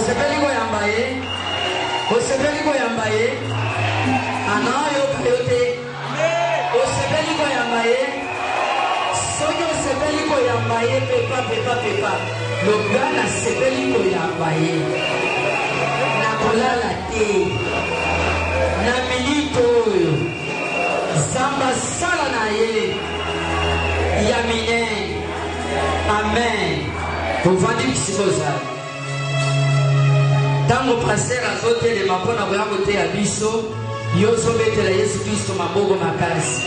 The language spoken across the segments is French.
Osepeli ko yambaye. Osepeli ko yambaye. Anayo kayote. Osepeli ko yambaye. Soki osepeli ko yambaye pepa. Logana sepeli ko yambaye. Nakolala te. Na milito. Samba sala na ye. Yamine. Amen. Vous vendez qui c'est ça? Tango passer azote le mapona kwa kote ya biso yoso betela Yesu Kristo mabogo makasi.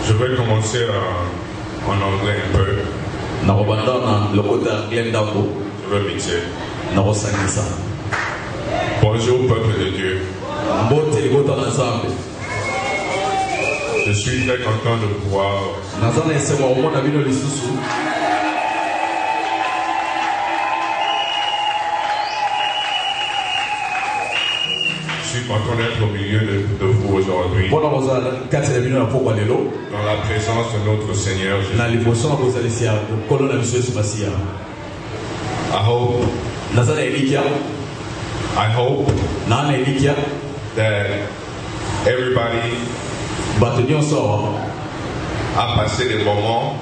Je vais commencer en anglais un peu. Je vais mixer. Bonjour peuple de Dieu. Je suis très content de pouvoir content d'être au milieu de vous aujourd'hui dans la présence de notre Seigneur Jésus. I hope that everybody a passé des moments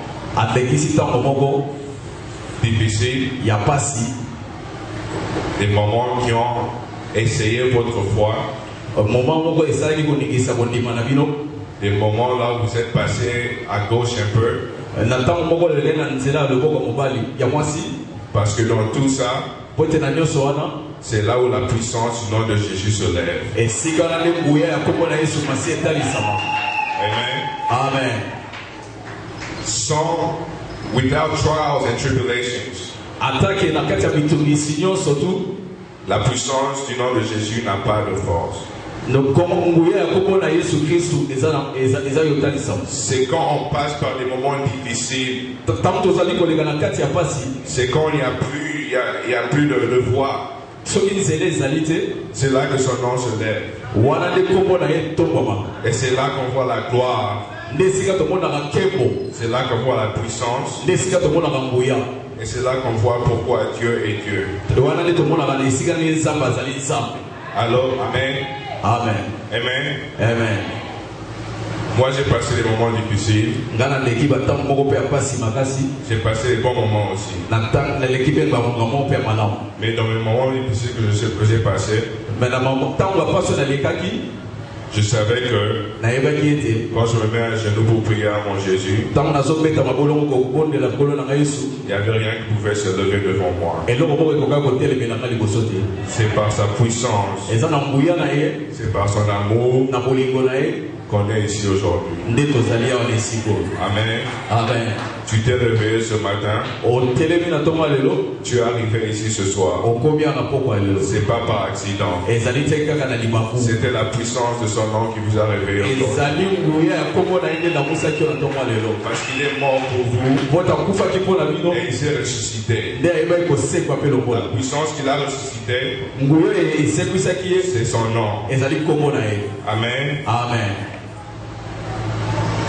difficiles, des moments qui ont essayez votre foi. Des moments là où vous êtes passé à gauche un peu. Parce que dans tout ça, c'est là où la puissance du nom de Jésus se lève. Amen. Without trials and tribulations, la puissance du nom de Jésus n'a pas de force. C'est quand on passe par des moments difficiles. C'est quand il n'y a plus de voix. C'est là que son nom se lève. Et c'est là qu'on voit la gloire. C'est là qu'on voit la puissance. Et c'est là qu'on voit pourquoi Dieu est Dieu. Alors, amen. Amen. Amen. Amen. Moi, j'ai passé des moments difficiles. J'ai passé des bons moments aussi. Mais dans les moments difficiles que j'ai passés, je savais que quand je me mets à genoux pour prier à mon Jésus, il n'y avait rien qui pouvait se lever devant moi. C'est par sa puissance, c'est par son amour qu'on est ici aujourd'hui. Amen. Amen. Tu t'es réveillé ce matin. Tu es arrivé ici ce soir. C'est pas par accident. C'était la puissance de son nom qui vous a réveillé aujourd'hui. Parce qu'il est mort pour vous. Et il s'est ressuscité. La puissance qu'il a ressuscité, c'est son nom. Amen. Amen.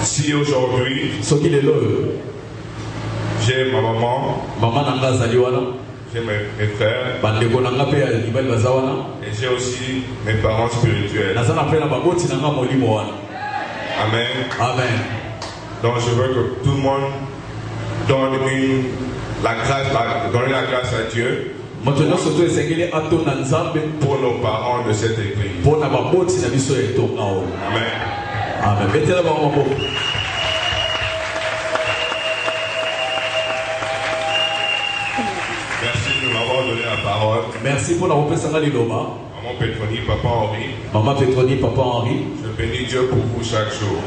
Si aujourd'hui j'ai ma maman, j'ai mes frères, et j'ai aussi mes parents spirituels. Amen. Amen. Donc je veux que tout le monde donne la grâce à Dieu pour nos parents de cette église. Amen. Amen. Merci de m'avoir donné la parole. Merci pour la représentation de l'Oma. À mon maman Petroni, papa Henri. Maman Petroni, papa Henri. Je bénis Dieu pour vous chaque jour.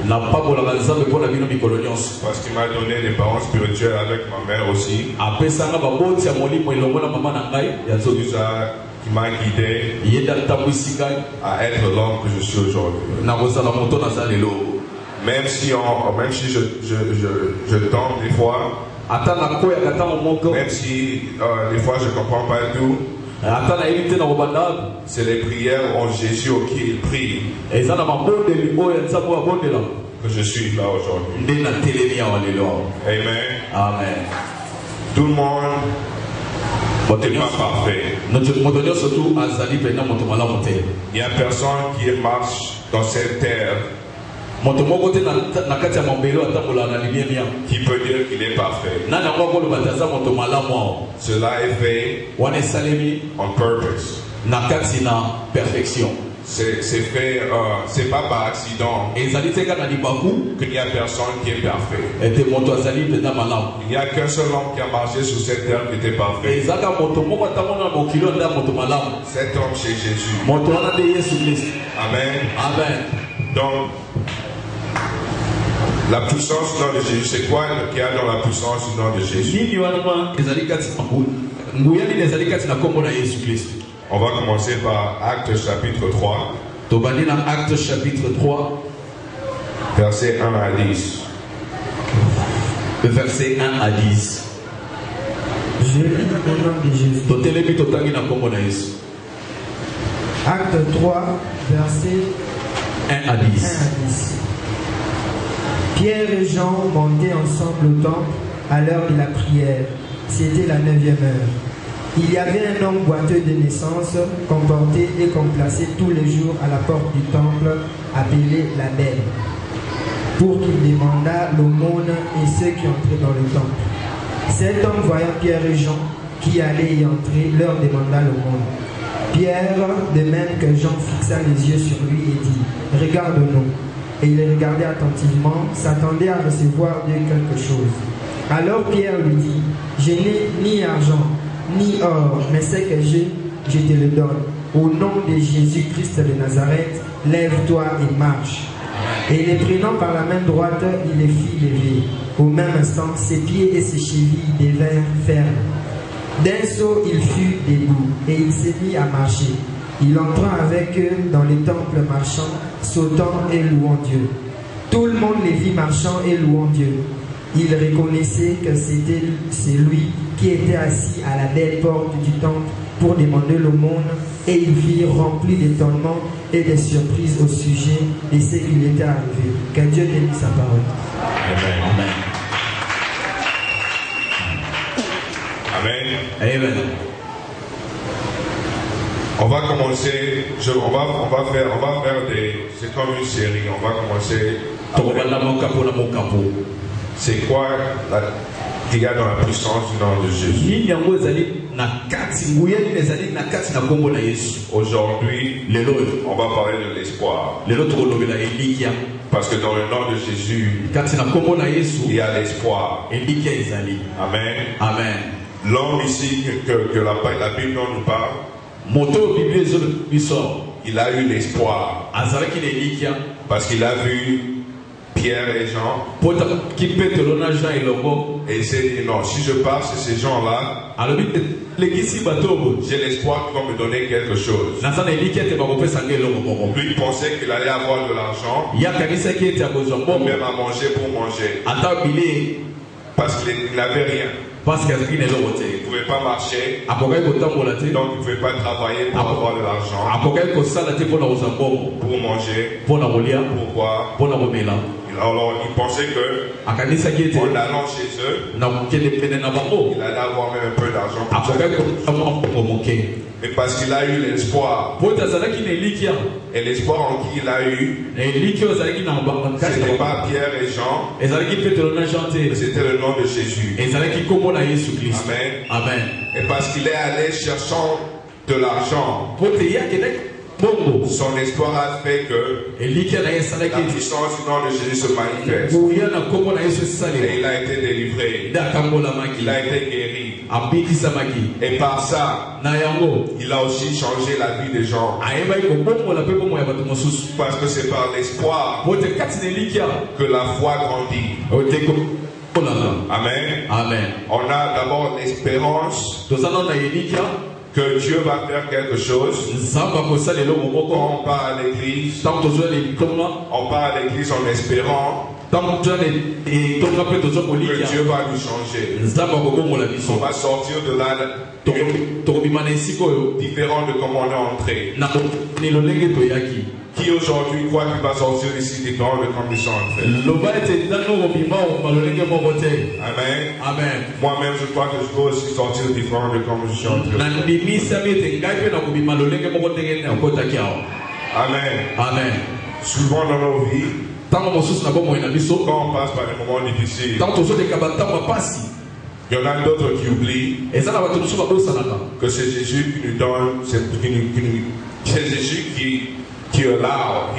Parce qu'il m'a donné des parents spirituels avec ma mère aussi. Qui m'a guidé à être l'homme que je suis aujourd'hui. Même si je tombe des fois, même si des fois je ne comprends pas tout, c'est les prières en Jésus qui il prie que je suis là aujourd'hui. Amen. Amen. Tout le monde n'est pas parfait. Il n'y a personne qui marche dans cette terre qui peut dire qu'il est parfait. Cela est fait on purpose. C'est fait, c'est pas par accident qu'il n'y a personne qui est parfait. Il n'y a qu'un seul homme qui a marché sur cette terre qui était parfait. Cet homme, c'est Jésus. Amen. Amen. Donc, la puissance du nom de Jésus, c'est quoi qu'il y a dans la puissance du nom de Jésus? On va commencer par Actes chapitre 3. Actes chapitre 3. Verset 1 à 10. Verset 1 à 10. Je lis au nom de Jésus. Acte 3, verset 1 à 10. Pierre et Jean montaient ensemble au temple à l'heure de la prière. C'était la 9e heure. Il y avait un homme boiteux de naissance qu'on portait et qu'on plaçait tous les jours à la porte du temple, appelé la Belle, pour qu'il demandât l'aumône et ceux qui entraient dans le temple. Cet homme, voyant Pierre et Jean qui allaient y entrer, leur demanda l'aumône. Pierre, de même que Jean, fixa les yeux sur lui et dit: regarde-nous. Et il regardait attentivement, s'attendait à recevoir de quelque chose. Alors Pierre lui dit: je n'ai ni argent ni or, mais ce que j'ai, je te le donne. Au nom de Jésus-Christ de Nazareth, lève-toi et marche. Et les prenant par la main droite, il les fit lever. Au même instant, ses pieds et ses chevilles devinrent fermes. D'un saut, il fut debout et il s'est mis à marcher. Il entra avec eux dans le temple marchant, sautant et louant Dieu. Tout le monde les vit marchant et louant Dieu. Il reconnaissait que c'est lui qui était assis à la belle porte du temple pour demander l'aumône, et il vit rempli d'étonnement et de surprise au sujet de ce qui lui était arrivé. Que Dieu bénisse sa parole. Amen. Amen. Amen. On va commencer, on va faire c'est comme une série. On va commencer. C'est quoi qu'il y a dans la puissance du nom de Jésus? Aujourd'hui, on va parler de l'espoir. Parce que dans le nom de Jésus, il y a l'espoir. Amen. Amen. L'homme ici que la Bible nous parle, il a eu l'espoir. Parce qu'il a vu Pierre et Jean. Et il s'est dit: non, si je pars chez ces gens-là, j'ai l'espoir qu'ils vont me donner quelque chose. Lui, il pensait qu'il allait avoir de l'argent, ou même à manger pour manger. Parce qu'il n'avait rien. Il ne pouvait pas marcher, donc il ne pouvait pas travailler pour avoir de l'argent, pour manger, pour boire. Alors il pensait que en allant chez eux, il allait avoir même un peu d'argent. Mais parce qu'il a eu l'espoir, et l'espoir en qui il a eu, ce n'était pas Pierre et Jean, mais c'était le nom de Jésus. Amen. Et parce qu'il est allé cherchant de l'argent, Son espoir a fait que la puissance du nom de Jésus se manifeste. Et il a été délivré. Il a été guéri. Et par ça, il a aussi changé la vie des gens. Parce que c'est par l'espoir que la foi grandit. Amen. Amen. On a d'abord l'espérance que Dieu va faire quelque chose. Quand on part à l'église, on part à l'église en espérant que Dieu va nous changer. On va sortir de là différent de comment on est entré. Qui aujourd'hui croit qu'il va sortir ici différent de comme ils sont entrés? Amen. Amen. Moi-même, je crois que je peux aussi sortir différent de comme je suis entré. Amen. Amen. Souvent dans nos vies, quand on passe par des moments difficiles, il y en a d'autres qui oublient que c'est Jésus qui nous donne, c'est Jésus qui allows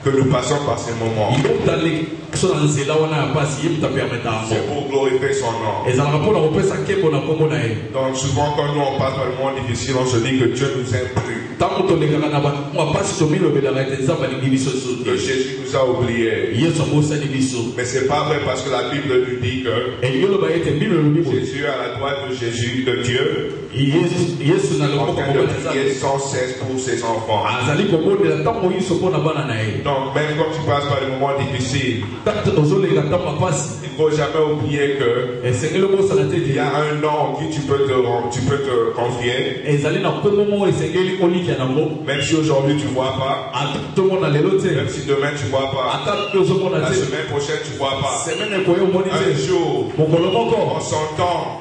que nous passons par ces moments. C'est pour glorifier son nom. Donc souvent quand nous on passe par des moments difficiles, on se dit que Dieu nous aime plus. Que Jésus nous a oubliés. Mais c'est pas vrai parce que la Bible nous dit que Jésus à la droite de Jésus, de Dieu, en train de prier sans cesse pour ses enfants. Donc même quand tu passes par des moments difficiles, il ne faut jamais oublier que il y a un nom en qui tu peux te confier. Même si aujourd'hui tu ne vois pas, même si demain tu ne vois pas, la semaine prochaine tu ne vois pas, un jour, en son temps,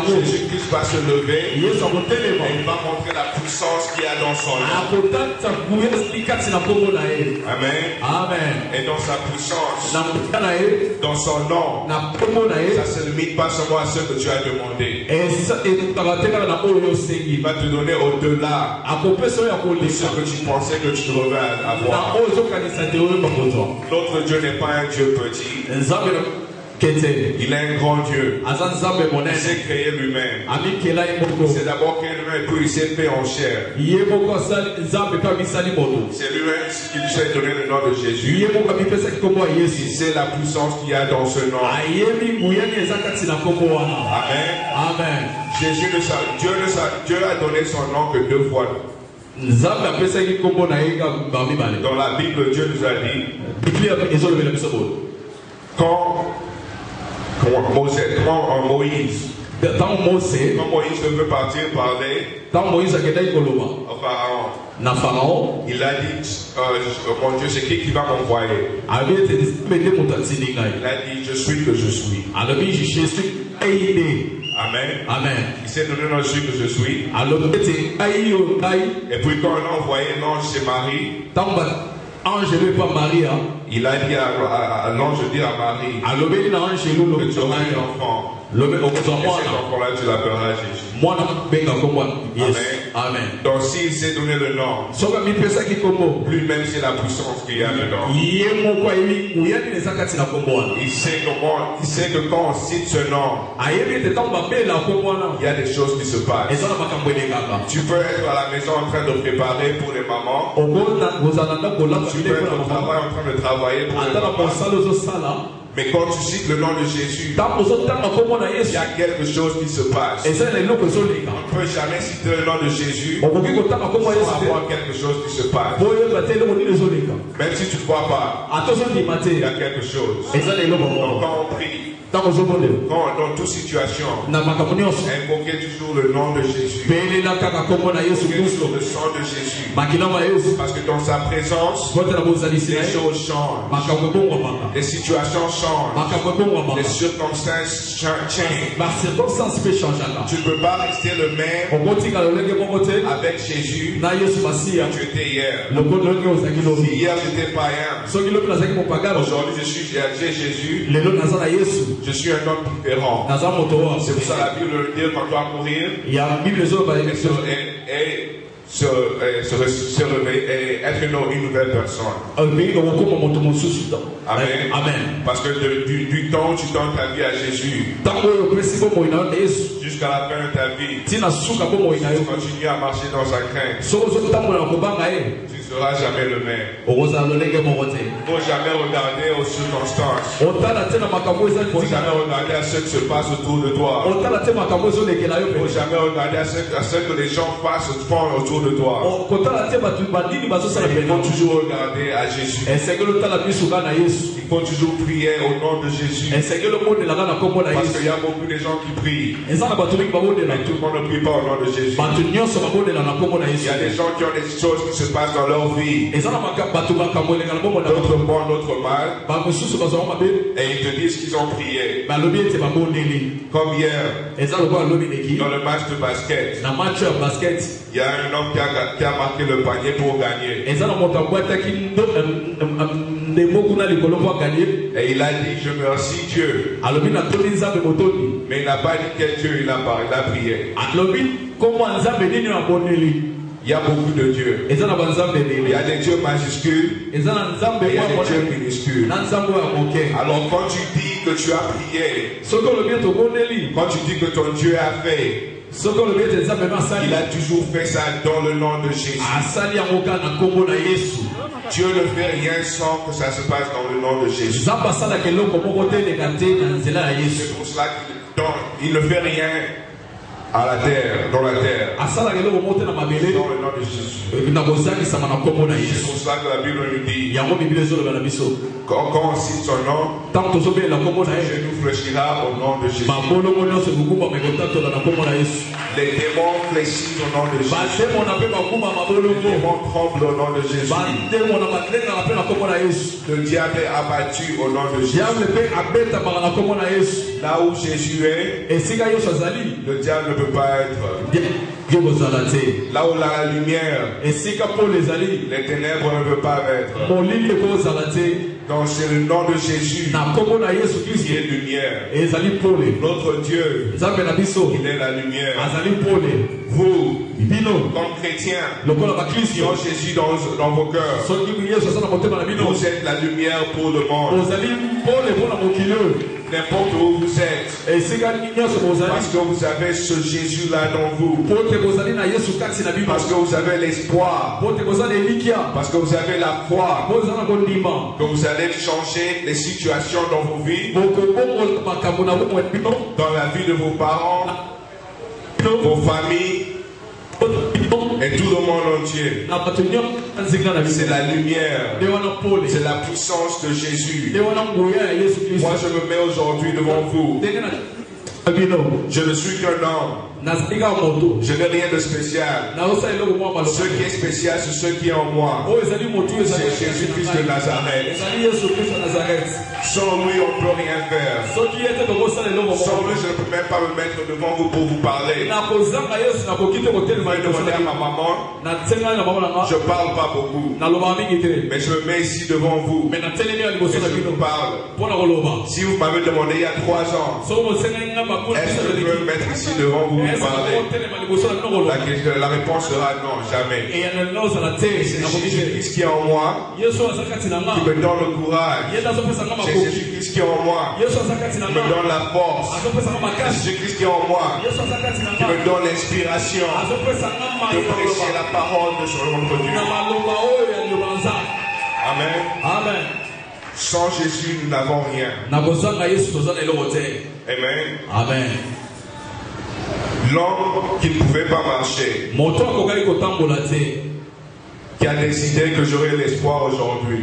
Jésus-Christ va se lever et il va montrer la puissance qu'il y a dans son nom. Amen. Amen. Et dans sa puissance, dans son nom, ça ne se limite pas seulement à ce que tu as demandé. Il va te donner au-delà de ce que tu pensais que tu devais avoir. Notre Dieu n'est pas un Dieu petit. Il est un grand Dieu. Il s'est créé lui-même. C'est d'abord créé lui-même, puis il s'est fait en chair. C'est lui-même qui lui s'est donné le nom de Jésus. Il sait la puissance qu'il y a dans ce nom. Amen. Amen. Dieu a donné son nom que 2 fois. Dans la Bible, Dieu nous a dit quand Moïse devait partir parler au Pharaon, il a dit mon Dieu, c'est qui va m'envoyer? Il a dit je suis que je suis. Amen. Amen. Il s'est donné dans celui que je suis. Et puis quand on a envoyé l'ange chez Marie, il a dit à l'ange de dire à Marie que tu auras un enfant. Et cet enfant-là, tu l'appelleras Jésus. Amen. Donc s'il s'est donné le nom, lui-même c'est la puissance qu'il y a dedans. Il sait que quand on cite ce nom, il y a des choses qui se passent. Tu peux être à la maison en train de préparer pour les mamans. Tu peux être au travail en train de travailler pour les mamans. Mais quand tu cites le nom de Jésus, il y a quelque chose qui se passe. On ne peut jamais citer le nom de Jésus sans avoir quelque chose qui se passe. Même si tu ne vois pas, il y a quelque chose. Donc quand on prie, dans toute situation, invoquez toujours le nom de Jésus. Invoquez toujours le sang de Jésus. Parce que dans sa présence, les choses changent. Les situations changent. Les circonstances changent. Tu ne peux pas rester le même avec Jésus que tu étais hier. Si hier j'étais païen, aujourd'hui j'ai Jésus. Je suis un homme différent. C'est pour ça la Bible dit quand tu vas mourir se réveiller et être une nouvelle personne. Amen. Amen. Parce que du temps où tu donnes ta vie à Jésus jusqu'à la fin de ta vie, tu continues à marcher dans sa crainte, tu ne seras jamais le même. Il ne faut jamais regarder aux circonstances. Il ne faut jamais regarder à ce qui se passe autour de toi. Il ne faut jamais regarder à ce que les gens font autour de toi. Il faut toujours regarder à Jésus. Il faut toujours prier au nom de Jésus. Parce qu'il y a beaucoup de gens qui prient. Mais tout le monde ne prie pas au nom de Jésus. Il y a des gens qui ont des choses qui se passent dans leur vie. D'autres bon, d'autres mal. Et ils te disent qu'ils ont prié. Comme hier, dans le match de basket, il y a un homme qui a marqué le panier pour gagner. Et il a dit, je remercie Dieu. Mais il n'a pas dit quel Dieu il a prié. Il y a beaucoup de dieux. Il y a des dieux majuscules et il y a des dieux minuscules. Alors quand tu dis que tu as prié, quand tu dis que ton Dieu a fait, il a toujours fait ça dans le nom de Jésus. Dieu ne fait rien sans que ça se passe dans le nom de Jésus. C'est pour cela qu'il ne fait rien à la terre, dans la terre, dans le nom de Jésus. C'est pour cela que la Bible nous dit, quand on cite son nom, tout genou fléchira au nom de Jésus. Les démons fléchissent au nom de Jésus. Les démons tremblent au nom de Jésus. Le diable est abattu au nom de Jésus. Là où Jésus est, le diable ne peut pas être. Là où la lumière, les ténèbres ne peuvent pas être. Donc c'est le nom de Jésus qui est lumière. Notre Dieu, il est la lumière. Vous, comme chrétiens, qui ont Jésus dans vos cœurs, vous êtes la lumière pour le monde. N'importe où vous êtes, parce que vous avez ce Jésus-là dans vous, parce que vous avez l'espoir, parce que vous avez la foi, que vous allez changer les situations dans vos vies, dans la vie de vos parents, vos familles, et tout le monde entier. C'est la lumière, c'est la puissance de Jésus. Moi je me mets aujourd'hui devant vous. Je ne suis qu'un homme. Je n'ai rien de spécial. Ce qui est spécial, c'est ce qui est en moi. C'est Jésus-Christ de Nazareth. Sans lui, on ne peut rien faire. Sans lui, je ne peux même pas me mettre devant vous pour vous parler. Je vais demander à ma maman. Je ne parle pas beaucoup. Mais je me mets ici devant vous. Et je vous parle. Si vous m'avez demandé il y a 3 ans, est-ce que je peux me mettre ici devant vous pour parler? La réponse sera non, jamais. C'est Jésus-Christ qui est en moi, qui me donne le courage. C'est Jésus-Christ qui est en moi, qui me donne la force. C'est Jésus-Christ qui est en moi, qui me donne l'inspiration de prêcher la parole de notre Dieu. Amen. Amen. Sans Jésus, nous n'avons rien. Amen. Amen. L'homme qui ne pouvait pas marcher, qui a décidé que j'aurai l'espoir aujourd'hui.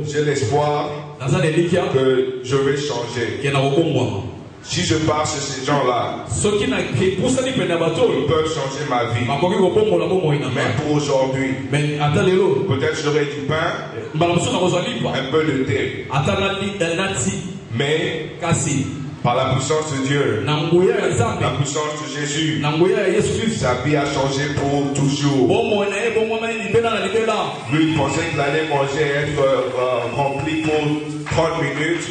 J'ai l'espoir que je vais changer. Si je pars sur ces gens-là, ils peuvent changer ma vie. Mais pour aujourd'hui, peut-être j'aurai du pain, un peu de thé. Mais Par la puissance de Dieu, la puissance de Jésus, sa vie a changé pour toujours. Lui, il pensait qu'il allait manger et être rempli pour 30 minutes.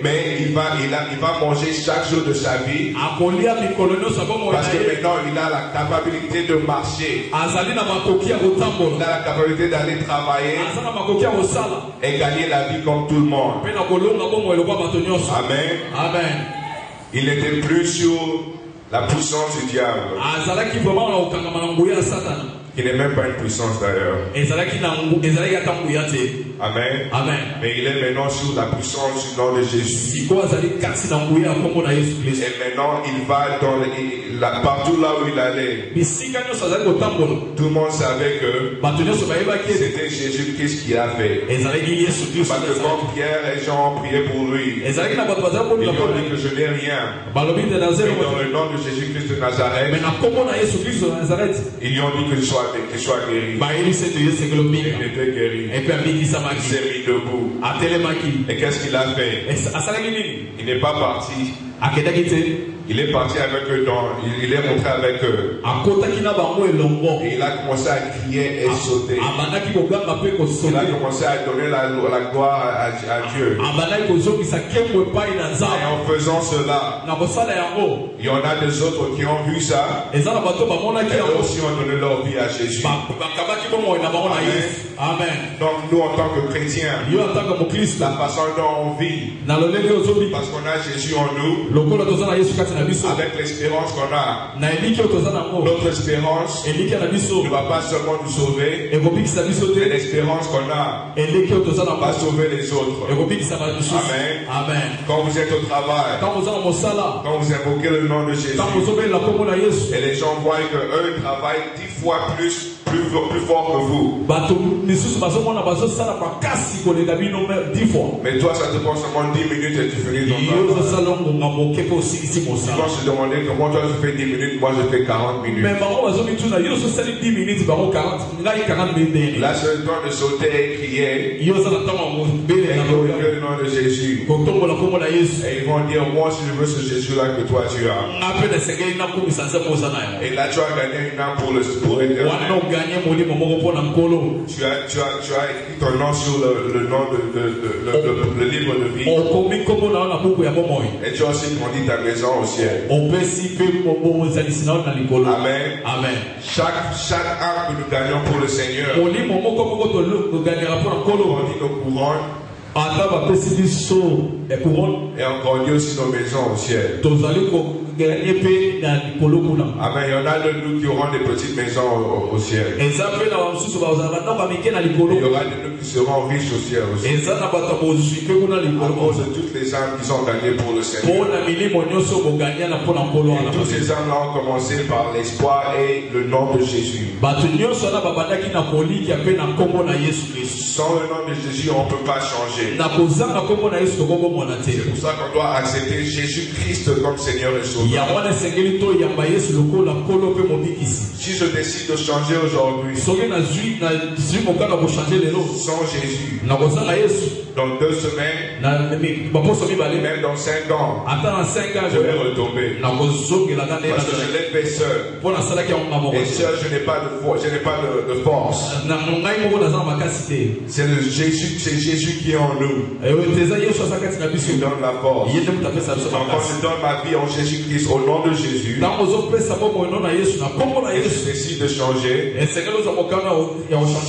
Mais il va manger chaque jour de sa vie. Parce que maintenant, il a la capacité de marcher. Il a la capacité d'aller travailler et gagner la vie comme tout le monde. Amen. Amen. Il n'était plus sur la puissance du diable. Il n'est même pas une puissance d'ailleurs. Amen. Amen. Mais il est maintenant sur la puissance du nom de Jésus. Et maintenant il va partout là où il allait. Tout le monde savait que c'était Jésus-Christ qui a fait. Parce que quand Pierre et Jean ont prié pour lui, ils ont dit que je n'ai rien. Mais dans le nom de Jésus-Christ de Nazareth, ils lui ont dit qu'il soit guéri. Il était guéri. Il s'est mis debout. Et qu'est-ce qu'il a fait? Il n'est pas parti. Il est parti avec eux, il est rentré avec eux. Et il a commencé à crier et sauter. Il a commencé à donner la gloire à Dieu. Et en faisant cela, il y en a des autres qui ont vu ça. Et eux aussi ont donné leur vie à Jésus. Amen. Donc nous en tant que chrétiens, la façon dont on vit, parce qu'on a Jésus en nous, avec l'espérance qu'on a, notre espérance ne va pas seulement nous sauver, mais l'espérance qu'on a va sauver les autres. Amen. Amen. Quand vous êtes au travail, quand vous invoquez le nom de Jésus, et les gens voient que eux travaillent 10 fois plus fort que vous. Mais toi, ça te prend seulement 10 minutes et tu finis ton travail. Ils vont se demander comment toi tu fais 10 minutes, moi je fais 40 minutes. Là, c'est le temps de sauter et crier. Et glorifier le nom de Jésus. Et ils vont dire, moi si je veux ce Jésus-là que toi tu as. Et là, tu as gagné une âme pour l'éternel. Tu as écrit ton nom sur le nom le livre de vie. Et tu as aussi grandi ta maison au ciel. Amen. Amen. Chaque âme que nous gagnons pour le Seigneur, on dit nos couronnes. Et on grandit aussi nos maisons au ciel. Amen. Il y en a de nous qui auront des petites maisons au ciel. Et il y aura de nous qui seront riches au ciel aussi. À cause de toutes les âmes qui sont gagnées pour le Seigneur. Et tous ces âmes-là ont commencé par l'espoir et le nom de Jésus. Sans le nom de Jésus, on ne peut pas changer. C'est pour ça qu'on doit accepter Jésus-Christ comme Seigneur et Sauveur. Si je décide de changer aujourd'hui sans Jésus, dans 2 semaines, même dans 5 ans, je vais retomber. Parce que je l'ai fait seul. Et seul, je n'ai pas de force. C'est Jésus qui est en nous. Il donne la force. Donc quand je donne ma vie en Jésus-Christ, au nom de Jésus, et je décide de changer,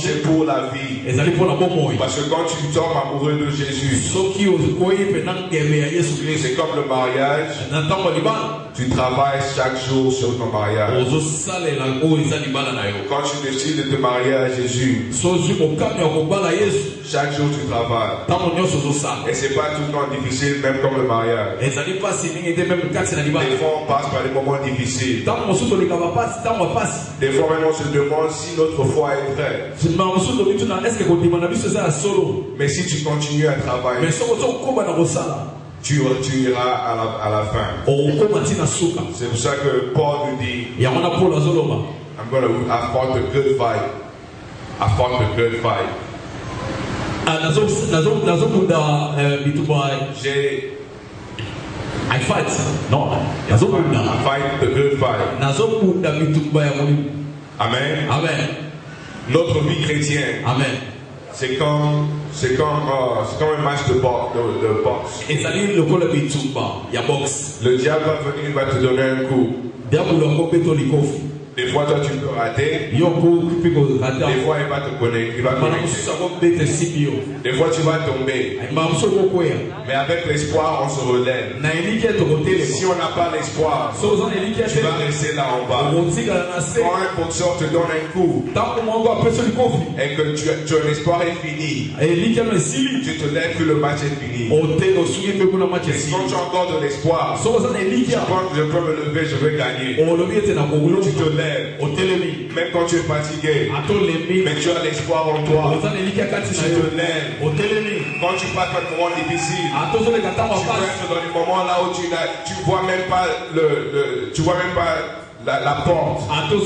c'est pour la vie. Parce que quand tu tombes amoureux de Jésus, c'est comme le mariage. Tu travailles chaque jour sur ton mariage. Quand tu décides de te marier à Jésus, chaque jour tu travailles. Et c'est pas tout le temps difficile, même comme le mariage. Des fois on passe par des moments difficiles. Des fois même on se demande si notre foi est vraie. Mais si tu continues à travailler, tu iras à la fin. C'est pour ça que Paul nous dit, I fought a good fight. I fought a good fight. J'ai I fight. Non. I fight the good fight. Amen. Amen. Notre vie chrétienne. Amen. C'est comme un match de boxe. Et ça dit le col il y a boxe. Le diable va venir, il va te donner un coup. Des fois, toi, tu peux rater. Des fois, il va te connecter. Il va connecter. Des fois, tu vas tomber. Mais avec l'espoir, on se relève. Si on n'a pas l'espoir, tu vas rester là en bas. Quand un boxeur te donne un coup et que l'espoir est fini, tu te lèves que le match est fini. Et quand tu as encore de l'espoir, tu penses que je peux me lever, je vais gagner. Tu te lèves. Même quand tu es fatigué, mais tu as l'espoir en toi. Tu te lèves. Quand tu passes par un moment difficile, tu peux être dans les moments là où tu vois même pas la porte. Tu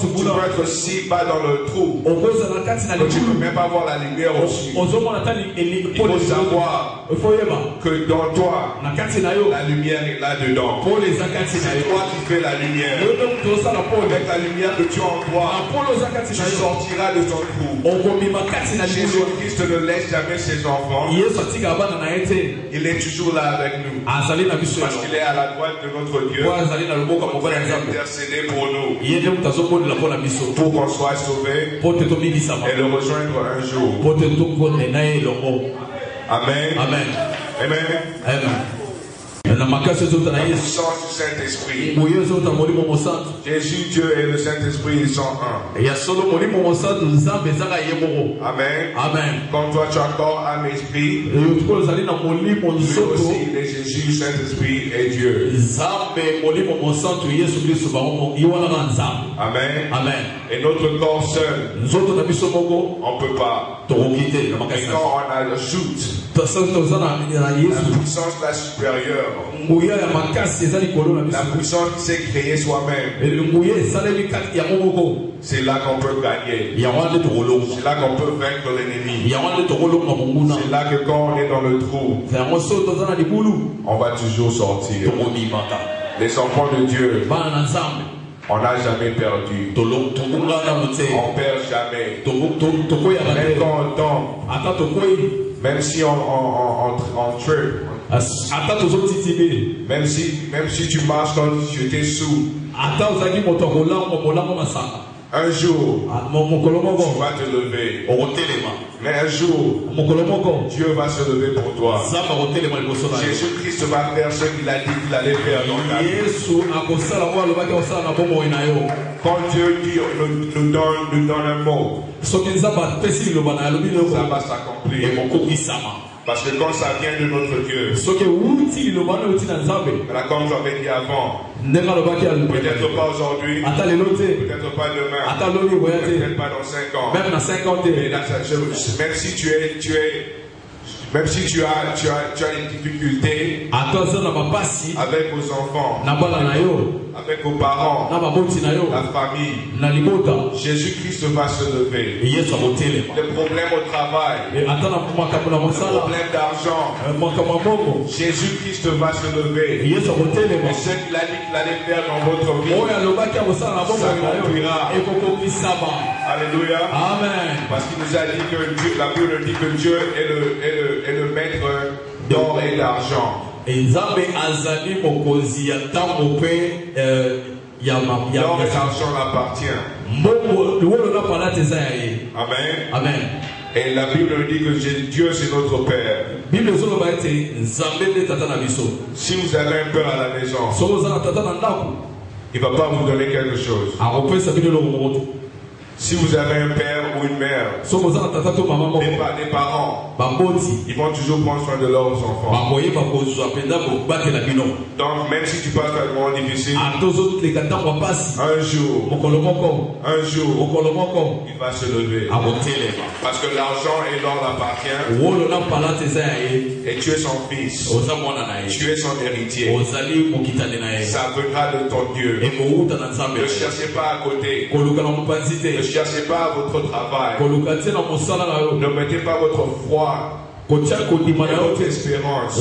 peux être si bas dans le trou que tu ne peux même pas voir la lumière au-dessus. Il faut savoir que dans toi, la lumière est là-dedans. C'est toi qui fais la lumière. Avec la lumière que tu as en toi, tu sortiras de ton trou. Jésus-Christ ne laisse jamais ses enfants. Il est toujours là avec nous. Parce qu'il est à la droite de notre Dieu. Intercéder pour nous, pour qu'on soit sauvé et le rejoindre un jour. Amen. Amen. Amen. Amen. La puissance du Saint-Esprit. Jésus, Dieu et le Saint-Esprit, ils sont un. Amen. Amen. Comme toi, tu as corps, âme, esprit. Lui aussi, il est Jésus, Saint-Esprit et Dieu. Amen. Amen. Et notre corps seul, on ne peut pas. Et quand on ajoute la puissance la supérieure, la puissance qui s'est créée soi-même, c'est là qu'on peut gagner. C'est là qu'on peut vaincre l'ennemi. C'est là que quand on est dans le trou, on va toujours sortir. Les enfants de Dieu, on n'a jamais perdu. On perd jamais. Même quand on tombe, même si on trip, même si tu marches comme si tu étais sous, un jour, tu vas te lever. Mais un jour, Dieu va se lever pour toi. Jésus-Christ va faire ce qu'il a dit qu'il allait faire dans ta vie. Quand Dieu dit, nous donne un mot, ça va s'accomplir. Parce que quand ça vient de notre Dieu, comme j'avais dit avant, peut-être pas aujourd'hui, peut-être pas demain, peut-être pas dans 5 ans. Mais là, même si tu as des difficultés avec vos enfants, avec vos parents, la famille, Jésus-Christ va se lever. Les problèmes au travail, les problèmes d'argent, Jésus-Christ va se lever. Et ce qu'il a dit qu'il allait faire dans votre vie, ça accomplira. Alléluia. Amen. Parce qu'il nous a dit que la Bible dit que Dieu est le maître d'or et d'argent. L'or et l'argent l'appartient. Amen. Amen. Et la Bible dit que Dieu c'est notre Père. Si vous avez un père à la maison, il ne va pas vous donner quelque chose. Si vous avez un père ou une mère, des parents, ils vont toujours prendre soin de leurs enfants. Donc même si tu passes par un moment difficile, un jour, il va se lever. Parce que l'argent et l'or l'appartient. Et tu es son fils. Tu es son héritier. Ça viendra de ton Dieu. Ne cherchez pas à côté. Ne cherchez pas votre travail. Ne mettez pas votre foi et votre espérance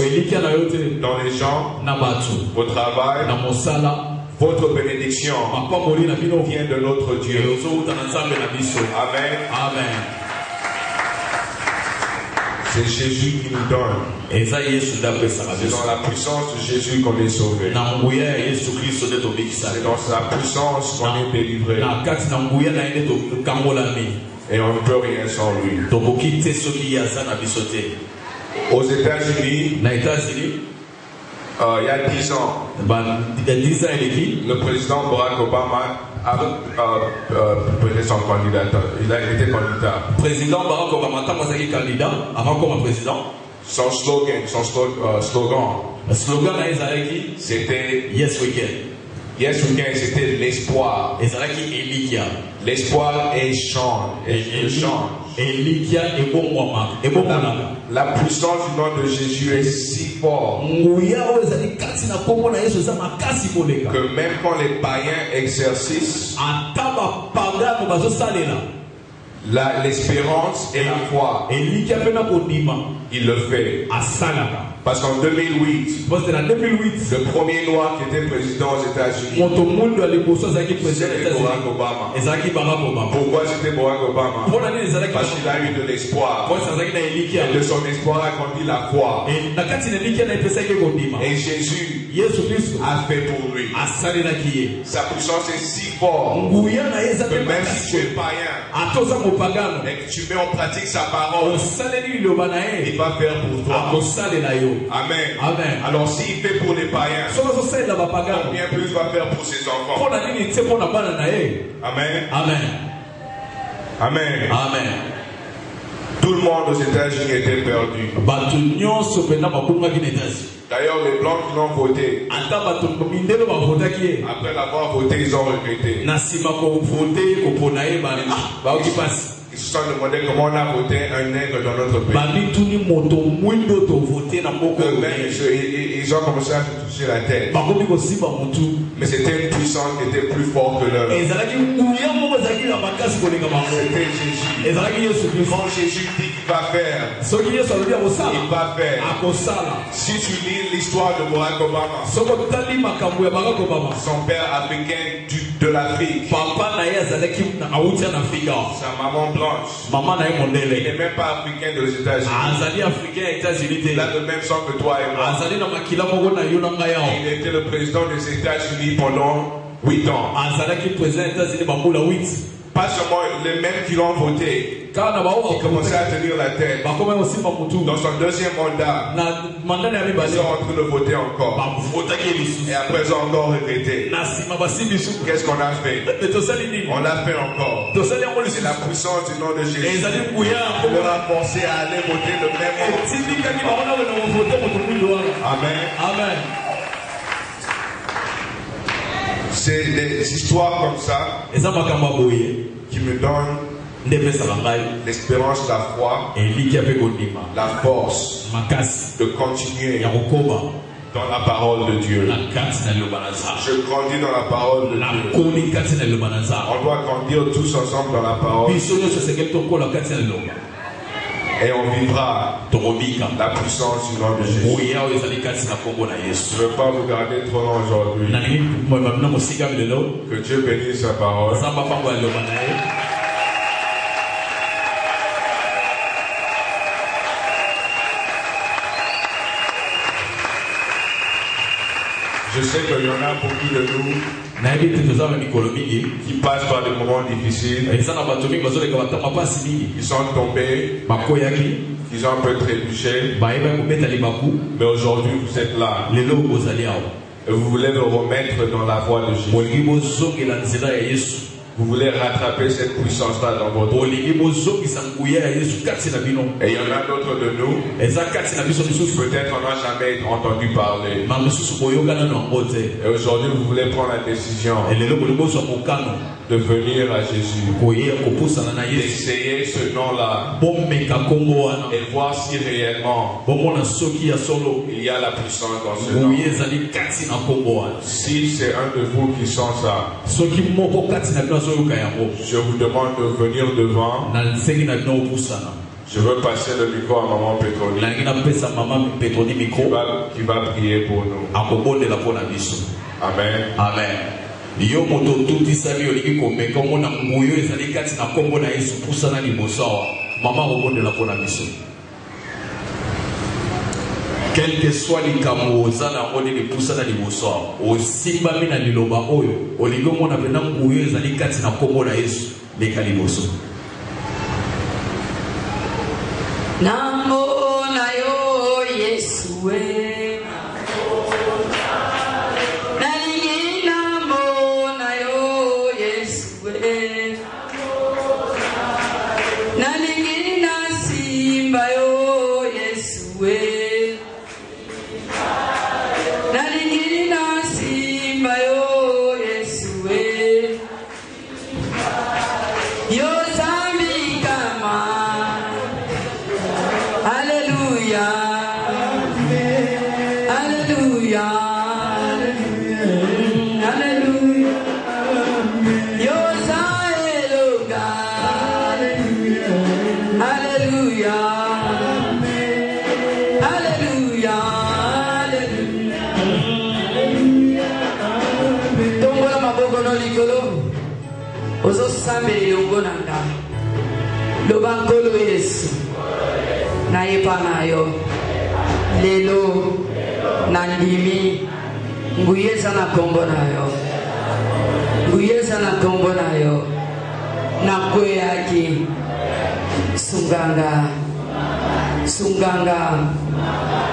dans les gens, au travail. Votre bénédiction vient de notre Dieu. Amen. Amen. C'est Jésus qui nous donne. C'est dans la puissance de Jésus qu'on est sauvé. C'est dans sa puissance qu'on est délivré. Et on ne peut rien sans lui. Aux États-Unis, il y a 10 ans, le président Barack Obama a présenté son candidat. Il a été candidat. Président Barack Obama est candidat avant comme président. Son slogan, Le slogan c'était Yes We Can. Yes We Can, c'était l'espoir. L'espoir est change. La puissance du nom de Jésus est si forte que même quand les païens exercent l'espérance et la foi, il le fait. Parce qu'en 2008, le premier noir qui était président aux États-Unis, c'était Barack Obama. Pourquoi c'était Barack Obama? Parce qu'il a eu de l'espoir. Et de son espoir a grandi la foi. Et Jésus a fait pour lui. Sa puissance est si forte que même si tu es païen et que tu mets en pratique sa parole, il va faire pour toi. Amen. Amen. Alors s'il fait pour les païens, combien plus va faire pour ses enfants? Amen. Amen. Amen. Amen. Tout le monde aux États-Unis était perdu. D'ailleurs, les blancs qui l'ont voté, après l'avoir voté, ils ont regretté. Ils se sont demandé comment on a voté un nègre dans notre pays. Eux-mêmes, ils ont commencé à se toucher la tête. Mais c'était une puissance qui était plus forte que leur. C'était Jésus. Quand Jésus dit qu'il va faire, il va faire. Si tu lis l'histoire de Barack Obama, son père africain de l'Afrique, sa maman blanche, il n'est même pas africain des États-Unis. Il a le même sang que toi et moi. Il était le président des États-Unis pendant 8 ans. Pas seulement les mêmes qui l'ont voté. Il commençait à tenir la tête. Dans son deuxième mandat, ils sont en train de voter encore. Et après, ils ont encore regretté. Qu'est-ce qu'on a fait? On l'a fait encore. C'est la puissance du nom de Jésus. Il leur a forcé à aller voter le même moment. Amen. Amen. C'est des histoires comme ça qui me donnent l'espérance, la foi, la force de continuer dans la parole de Dieu. Je grandis dans la parole de Dieu. On doit grandir tous ensemble dans la parole. Et on vivra la puissance du nom de Jésus. Je ne veux pas vous garder trop long aujourd'hui. Que Dieu bénisse sa parole. Je sais qu'il y en a beaucoup de nous qui passent par des moments difficiles. Ils sont tombés. Ils ont un peu trébuché. Mais aujourd'hui, vous êtes là. Et vous voulez le remettre dans la voie de Jésus. Vous voulez rattraper cette puissance-là dans votre vie. Et il y en a d'autres de nous, peut-être on n'a jamais entendu parler. Et aujourd'hui, vous voulez prendre la décision de venir à Jésus, d'essayer ce nom-là et voir si réellement il y a la puissance dans ce nom. Si c'est un de vous qui sent ça, Je vous demande de venir devant. Je veux passer le micro à Maman Petroni qui va prier pour nous. Amen. Amen. Yo moto tuti sami oliki komeka mona nguyo ezali kati na kombo na Yesu pusana liboso awa mama obondela pona biso. Quel que soit les camots, zana oni les pusana liboso awa osimba mina liloba oyo olingo mona pena nguyo ezali kati na kombo na Yesu leka liboso. Namo na yo Yesu Lobankolo Yesu na yepana yo lelo nandimi nguyeza na kombo na yo nguyeza na kombo na yo na kwe yaki sunganga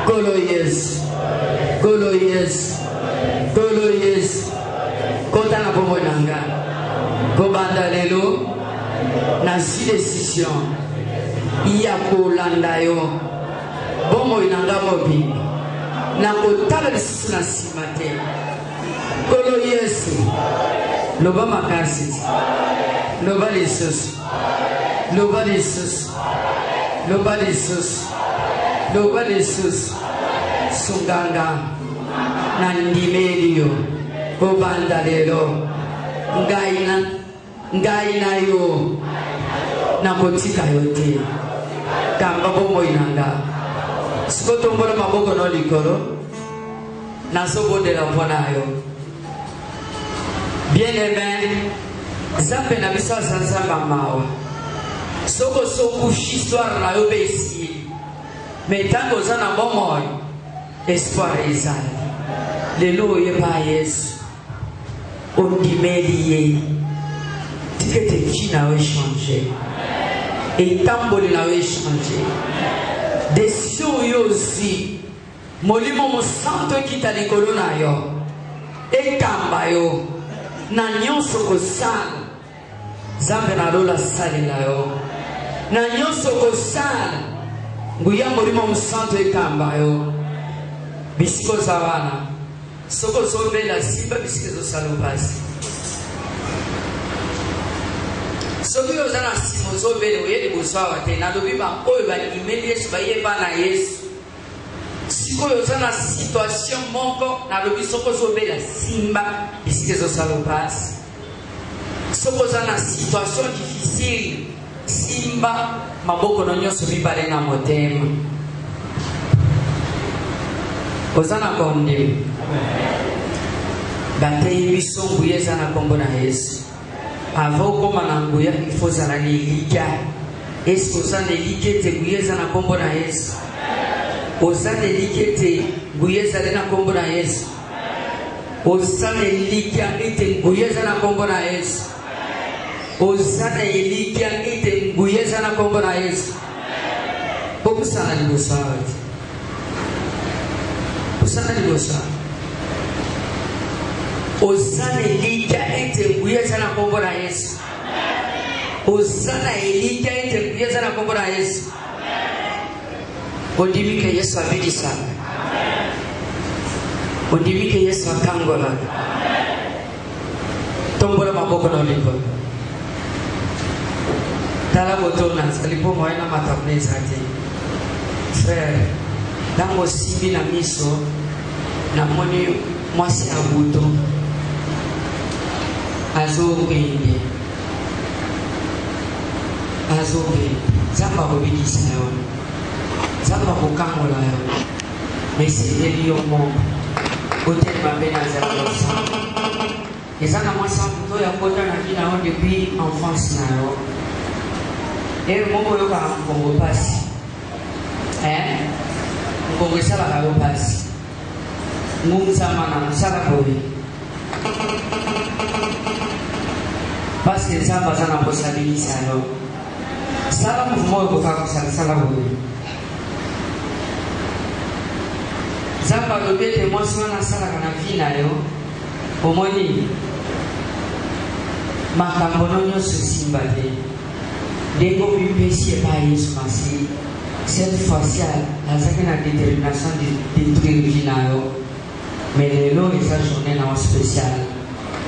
kolo Yesu kota na kombo nanga kobanda lelo na si décision iya kolanda yo bomo inanga mobi na kotala lisusu na nsima te kolo Yesu loba makasi loba lisusu sunganga na ndimeli yo kobanda lelo ngai na yo na kotika yote kamba bomo inanga sikotombola maboko no likolo na sobodela mpona yo bien aimé zambe na biso asanzamba mawa soko sokushi histoire na yo besi mais tango oza na bomoi espoir ezali lelo oyeba Yesu ondimeli ye tikete ki na yo echange etamboli na yo echange desio oyo ozi molimo mosanto ekita likolo na yo ekamba yo na nyonso kosala Zambe na lola salela yo na nyonso kosala nguya molimo mosanto ekamba yo bisiko za wana soko zobela simba bisike zosala pasi soki oza na nsima ozobele oyeli liboso awa te nalobi baoyo bandimeli Yesu bayeba na Yesu sikoyo oza na situation moko nalobi soko ozobela simba bisika ezosala pasi soko oza na situation difficile simba maboko no nyonso mibale na motema oza na konde bateyi biso nguya eza na kombo na Yesu avant okoma na nguya ifo ozala na elika esi oza na elika ete nguya eza na kombo na Yesu oza na elika ete nguya ezali na kombo na Yesu oza na elika ete nguya eza na kombo na Yesu oza na elika ete nguya eza na kombo na Yesu okusana liboso awa te osana liboso osana elika ete nguya eza na kombo na Yesu osana elika ete nguya eza na kombo na Yesu ondimike Yesu abidisaka ondimike Yesu akangola tombola maboko na likolo tala botona zali po moyen na matambo eza te frère ntango osimbi na miso namoni mwasi ya buto azokende azobe zamba kobikisa yo zamba kokangola yo mais c'est yo moko hôtel mabena zala ensemble eza na mwasi mputo ya kota na kina yo depuis enfance na yo e moko oyokaka mokongo pasi mokongo esalaka yo pasi ngumzama na mosala boye parce que nzambe aza na kosabilisa yo sala mouvement oyo kokaka kosalisala boye nzambe alobi ete mwasi wana asalaka na vi na yo omoni makambo no nyonso esimba te ndenge omipesi epai yesu masi cette fois-ci azalaki na détermination de détruire vi na yo mais lelo eza journée na yo spéciale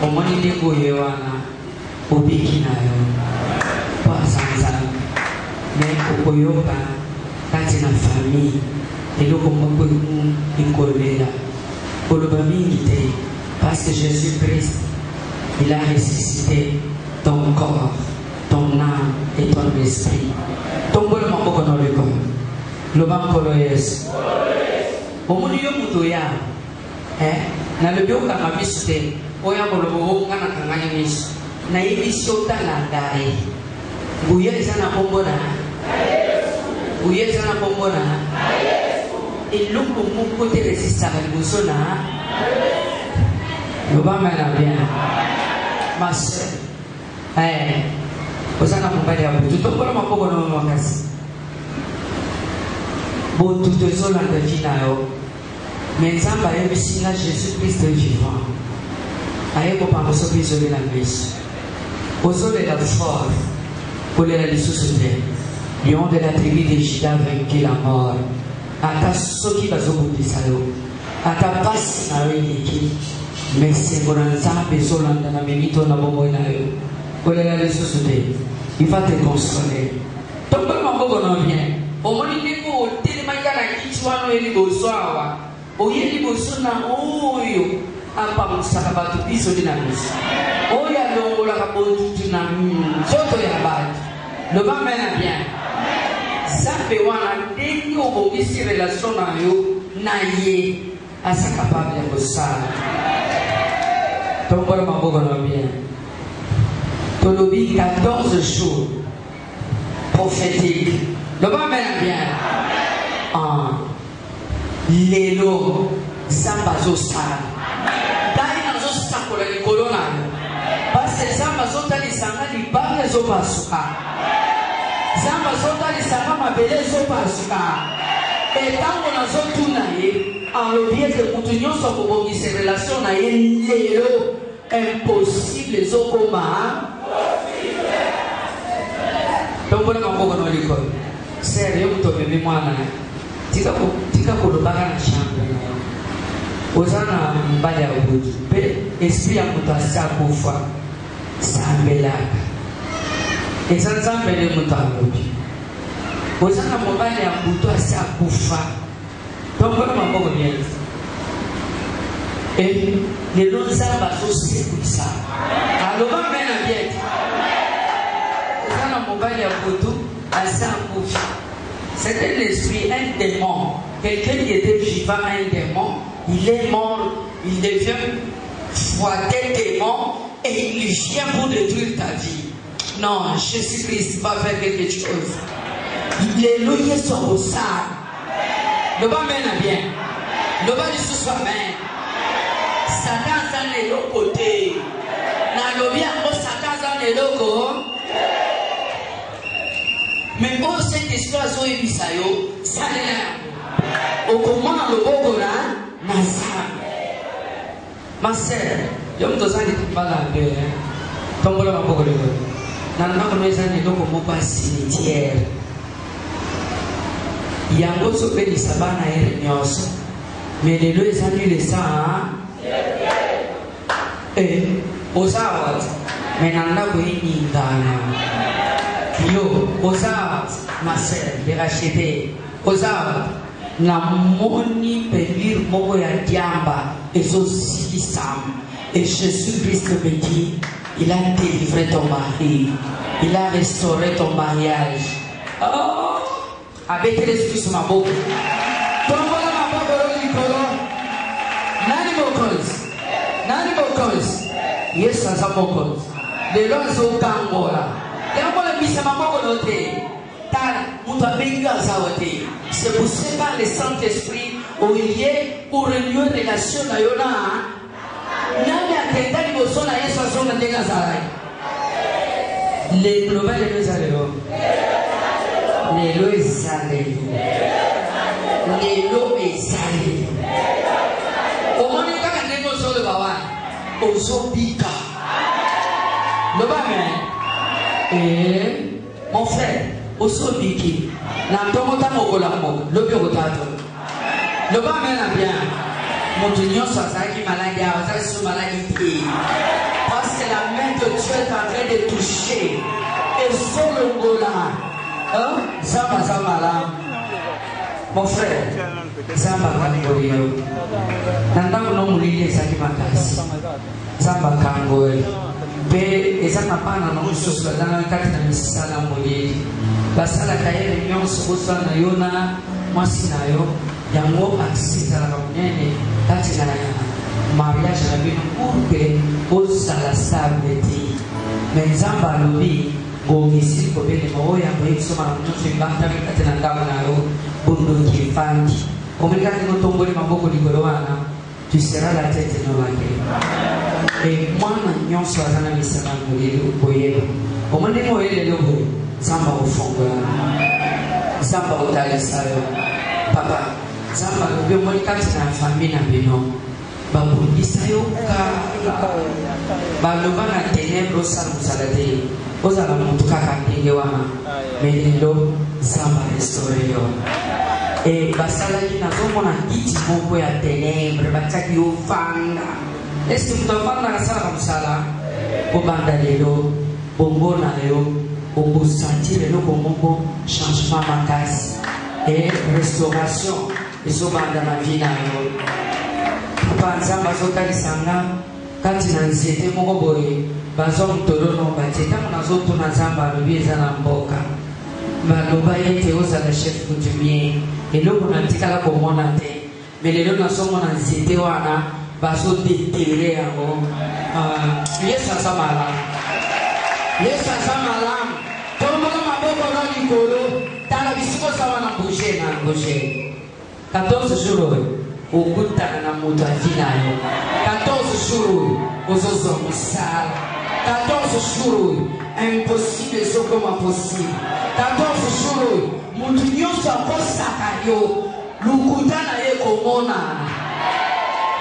omoni ndenge oyo wana obiki na yo po aza nzambe mais okoyoka kati na famille eloko moko ekolela koloba mingi te parce que Jésus-Christ il a ressuscité ton corps, ton âme et ton esprit. Ton bol moko dans le corps. Le banco loyes. Omuni yo mutoya. Na le bio kama bisute. Oya bolo kana kanganya mis. Na ibi shota la dai. Buye sana bombona. Buye sana bombona. Et l'autre mon côté résiste à la musona. Le bas mène bien. Ma soeur, vous avez accompagné à vous. Tout le monde m'a pas connu en casse. Bon, tout le monde a dit mais ça va être ici là Jésus-Christ est vivant. Aïe, vous parlez sur isoler la messe. Vous avez la force pour les ressusciter. Lion de la tribu de Juda vaincu la mort. Ata soki bazobundi sayo. Ata passe na wiki. Mais c'est pour un zambé solanda na memito na bobo na yo. Pour les ressusciter. Il va te consoler. Ton peuple m'a beaucoup non bien. Au moins il est pour tellement qu'il y a la kichwa no eli bosoawa. Oyeli bosona oyo. Apa musakabatu biso dinamis. Oya longola kabotu na zoto ya batu. Le va mena bien. Zambé wana ndenge obongisi relation na yo na ye asa capable ya kosala. Tombora maboko na bien. Tolobi 14 jours prophétiques. Le va mena bien. Lelo Zamba zosala. Dai na zosakola likolo na yo. Parce que Zamba zotalisanga libanga ezopasuka. Zamba zotalisanga mabele ezopasuka. Etango na zotuna ye alobi ete mutu nyonso akobongisa relation na ye lelo impossible ezokoma tombona maboko na likolo sere yo mutu omemi mwana tika kolobaka na chambre na yo oza na mobali ya botu mpe esprit ya moto asi akufa sambelaka eza nzambe nde moto alobi oza na mobali ya moto asi akufa tombona maboko bien lelo nzambe azosekwisa aloba mpe na bien eza na mobali ya moto asi akufa. C'est un esprit, un démon. Quelqu'un qui était vivant, un démon, il est mort, il devient foidé démon et il vient pour détruire ta vie. Non, Jésus-Christ va faire quelque chose. Alléluia son au sang. Le bas mène bien. Le bas du sous-soi-même. Satan s'en est l'autre côté. Na lobia ko Satan s'en est l'autre côté. Mais pour cette histoire, so ebisayo, salela. Okomona loboko na Nzambe. Ma sœur, yo mtozali tibala be. Tombola maboko lelo. Na ndako ezani loko moko a cimetière. Yango so peli sabana ere nyonso. Mais lelo ezani le sang. Osawat. Mais na ndako iningana. Yo, osawat, ma sœur, de racheter. Osawat, na moni pelir moko ya diamba, et so sam. Et Jésus-Christ me dit, Il a délivré ton mari. Il a restauré ton mariage. Oh! Avec l'esprit sur ma bouche. Tombola ma bouche, Nicolo. Nani Mokos. Nani Mokos. Yes, ça Mokos. Les lois sont Kangola. Et on va le mettre ma bouche de thé. C'est pour ça que le Saint-Esprit, au lieu pour renouer la relation, les globales de nos alléluia. Les lois alléluia. Les lois alléluia. Au moment où nous sommes sur le baba, au Zobika. Le baba, et mon frère, au Zobiki, l'antomota mokolamo, le bureau d'attente. Le baba est bien. Mon Dieu, ça qui maladie, ça qui maladie. Parce que la main de Dieu est en train de toucher. Et sur le gola. Hein? Zamba Zambala. Mon frère. Zamba Kangoyo. Nanda no mulile saki makasi. Zamba Kangoyo. Pe ezana pana no musoso dana kati na misala mulile. Basala kayele nyonso bosana yona mwasinayo. Yango aksisa la munene kati na mariage na bino pour que ozala stable ti mais nzamba alobi ngongisi kobele moya boyisoma nyonso ibanta kati na ndako na yo bondoki fandi omekani ngotomboli maboko likolo wana tu seras la tête de notre et mwana nyonso aza na misala molili boyeba omondenge oyelelo boye nzamba ofongola nzamba otalisa yo papa nzamba alobi omoni kati na famille na bino babundisa yo ka baloba na ténèbre osala mosala te ozala motu kaka ndenge wana me lelo nzamba restaure yo e basalaki nazomona kiti moko ya ténèbre batiaki yo fanda eske moto afandaka asalaka mosala kobanda lelo bongo na yo okosanti lelo bomoko changement makasi e restauration ezobanda na vie na yo papa nzambe azotalisanga kati na nzete moko boye bazwa motolono batie ntango nazotuna nzambe alobi eza na mboka baloba ete ozala chef coutumier eloko natikala komona te me lelo nazomona nzete wana bazodetere yango yesu aza malamu yesu aza malamu tombola maboko na likolo tala bisiko sawa na bouge na bouge 14 jours oyo okutana na moto avi na yo 14 jours oyo ozozwa mosala 14 jours oyo impossible ezokoma possible 14 jours oyo moto nyonso akosaka yo lukuta na ye komonana